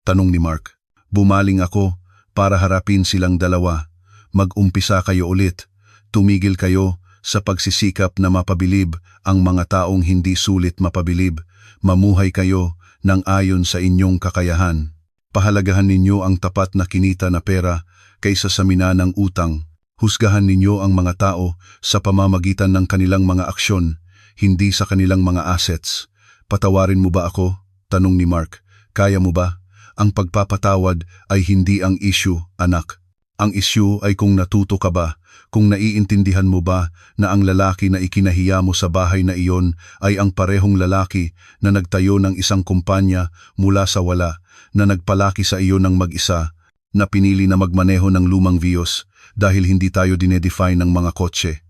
Speaker 1: Tanong ni Mark. Bumaling ako para harapin silang dalawa. Mag-umpisa kayo ulit. Tumigil kayo sa pagsisikap na mapabilib ang mga taong hindi sulit mapabilib. Mamuhay kayo ng ayon sa inyong kakayahan. Pahalagahan ninyo ang tapat na kinita na pera kaysa sa mina ng utang. Husgahan ninyo ang mga tao sa pamamagitan ng kanilang mga aksyon, hindi sa kanilang mga assets. Patawarin mo ba ako? Tanong ni Mark. Kaya mo ba? Ang pagpapatawad ay hindi ang issue, anak. Ang issue ay kung natuto ka ba, kung naiintindihan mo ba na ang lalaki na ikinahiya mo sa bahay na iyon ay ang parehong lalaki na nagtayo ng isang kumpanya mula sa wala, na nagpalaki sa iyo ng mag-isa, na pinili na magmaneho ng lumang Vios dahil hindi tayo dinedefine ng mga kotse.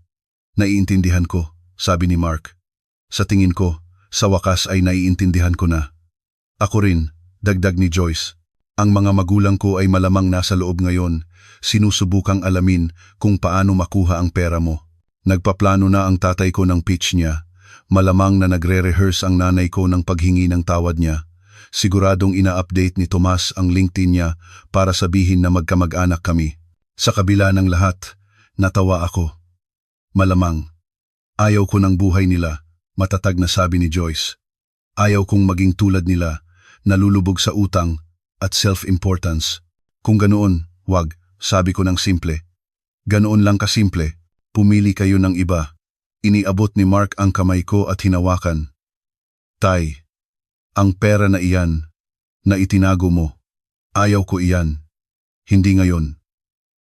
Speaker 1: Naiintindihan ko, sabi ni Mark. Sa tingin ko, sa wakas ay naiintindihan ko na. Ako rin, dagdag ni Joyce. Ang mga magulang ko ay malamang nasa loob ngayon, sinusubukang alamin kung paano makuha ang pera mo. Nagpaplano na ang tatay ko ng pitch niya. Malamang na nagre-rehearse ang nanay ko ng paghingi ng tawad niya. Siguradong ina-update ni Tomas ang LinkedIn niya para sabihin na magkamag-anak kami. Sa kabila ng lahat, natawa ako. Malamang. Ayaw ko ng buhay nila, matatag na sabi ni Joyce. Ayaw kong maging tulad nila, nalulubog sa utang at self-importance. Kung ganoon, wag, sabi ko ng simple. Ganoon lang kasimple, pumili kayo ng iba. Iniabot ni Mark ang kamay ko at hinawakan. Tay, ang pera na iyan, na itinago mo, ayaw ko iyan. Hindi ngayon.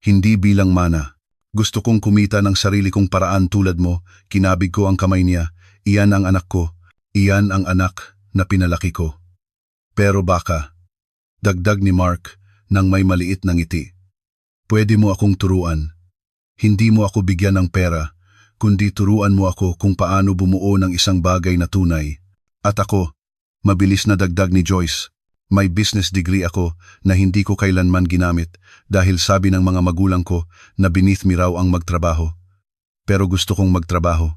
Speaker 1: Hindi bilang mana. Gusto kong kumita ng sarili kong paraan tulad mo, kinabig ko ang kamay niya. Iyan ang anak ko, iyan ang anak na pinalaki ko. Pero baka, dagdag ni Mark nang may maliit na ngiti. Pwede mo akong turuan. Hindi mo ako bigyan ng pera, kundi turuan mo ako kung paano bumuo ng isang bagay na tunay. At ako, mabilis na dagdag ni Joyce. May business degree ako na hindi ko kailanman ginamit dahil sabi ng mga magulang ko na beneath me raw ang magtrabaho. Pero gusto kong magtrabaho.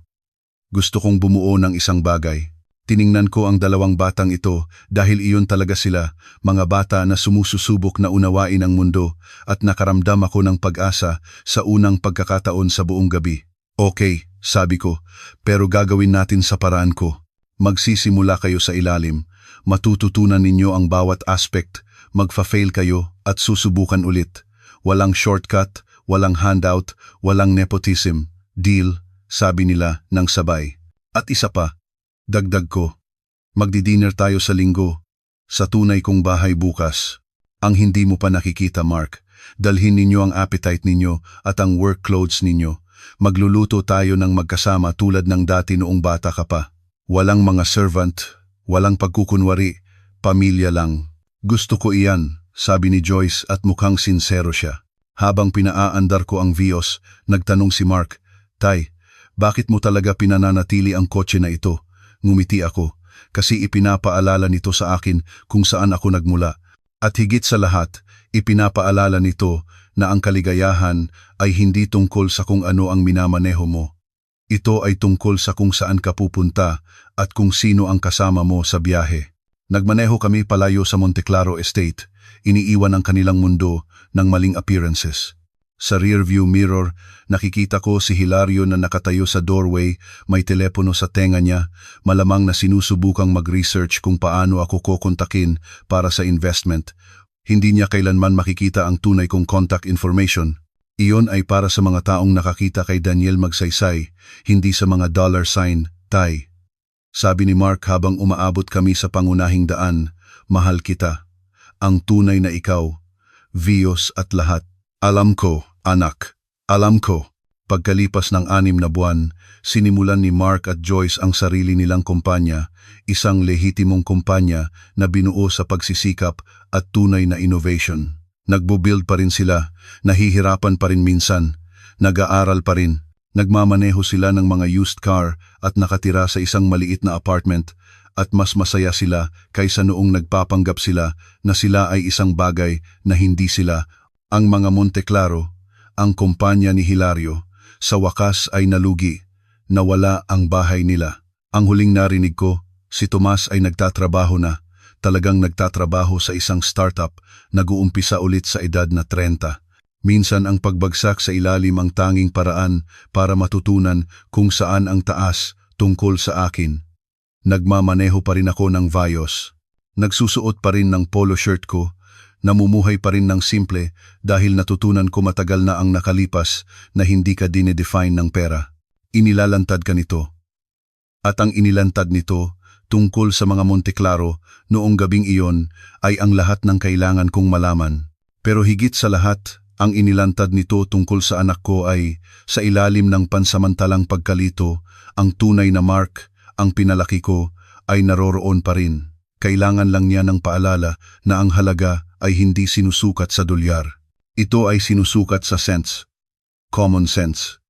Speaker 1: Gusto kong bumuo ng isang bagay. Tiningnan ko ang dalawang batang ito dahil iyon talaga sila, mga bata na sumususubok na unawain ang mundo at nakaramdam ako ng pag-asa sa unang pagkakataon sa buong gabi. Okay, sabi ko, pero gagawin natin sa paraan ko. Magsisimula kayo sa ilalim. Matututunan ninyo ang bawat aspect, magfa-fail kayo at susubukan ulit. Walang shortcut, walang handout, walang nepotism. Deal, sabi nila ng sabay. At isa pa, dagdag ko, magdi-dinner tayo sa linggo, sa tunay kong bahay bukas. Ang hindi mo pa nakikita, Mark, dalhin ninyo ang appetite ninyo at ang work clothes ninyo. Magluluto tayo ng magkasama tulad ng dati noong bata ka pa. Walang mga servant, walang pagkukunwari, pamilya lang. Gusto ko iyan, sabi ni Joyce at mukhang sinsero siya. Habang pinaaandar ko ang Vios, nagtanong si Mark, Tay, bakit mo talaga pinananatili ang kotse na ito? Ngumiti ako, kasi ipinapaalala nito sa akin kung saan ako nagmula. At higit sa lahat, ipinapaalala nito na ang kaligayahan ay hindi tungkol sa kung ano ang minamaneho mo. Ito ay tungkol sa kung saan ka pupunta at kung sino ang kasama mo sa biyahe. Nagmaneho kami palayo sa Monteclaro Estate, iniiwan ang kanilang mundo ng maling appearances. Sa rearview mirror, nakikita ko si Hilario na nakatayo sa doorway, may telepono sa tenga niya, malamang na sinusubukang mag-research kung paano ako kokontakin para sa investment. Hindi niya kailanman makikita ang tunay kong contact information. Iyon ay para sa mga taong nakakita kay Daniel Magsaysay, hindi sa mga dollar sign, Tay. Sabi ni Mark habang umaabot kami sa pangunahing daan, mahal kita. Ang tunay na ikaw, Vios at lahat. Alam ko, anak. Alam ko. Pagkalipas ng 6 na buwan, sinimulan ni Mark at Joyce ang sarili nilang kumpanya, isang lehitimong kumpanya na binuo sa pagsisikap at tunay na innovation. Nagbo-build pa rin sila, nahihirapan pa rin minsan, nag-aaral pa rin, nagmamaneho sila ng mga used car at nakatira sa isang maliit na apartment at mas masaya sila kaysa noong nagpapanggap sila na sila ay isang bagay na hindi sila. Ang mga Monteclaro, ang kumpanya ni Hilario, sa wakas ay nalugi, nawala ang bahay nila. Ang huling narinig ko, si Tomas ay nagtatrabaho na. Talagang nagtatrabaho sa isang startup, nag-uumpisa ulit sa edad na 30. Minsan ang pagbagsak sa ilalim ang tanging paraan para matutunan kung saan ang taas tungkol sa akin. Nagmamaneho pa rin ako ng Vios. Nagsusuot pa rin ng polo shirt ko. Namumuhay pa rin ng simple dahil natutunan ko matagal na ang nakalipas na hindi ka dinedefine ng pera. Inilalantad ka nito. At ang inilantad nito tungkol sa mga Monteclaro noong gabing iyon ay ang lahat ng kailangan kong malaman. Pero higit sa lahat, ang inilantad nito tungkol sa anak ko ay sa ilalim ng pansamantalang pagkalito, ang tunay na Mark, ang pinalaki ko, ay naroroon pa rin. Kailangan lang niya ng paalala na ang halaga ay hindi sinusukat sa dolyar. Ito ay sinusukat sa sense. Common sense.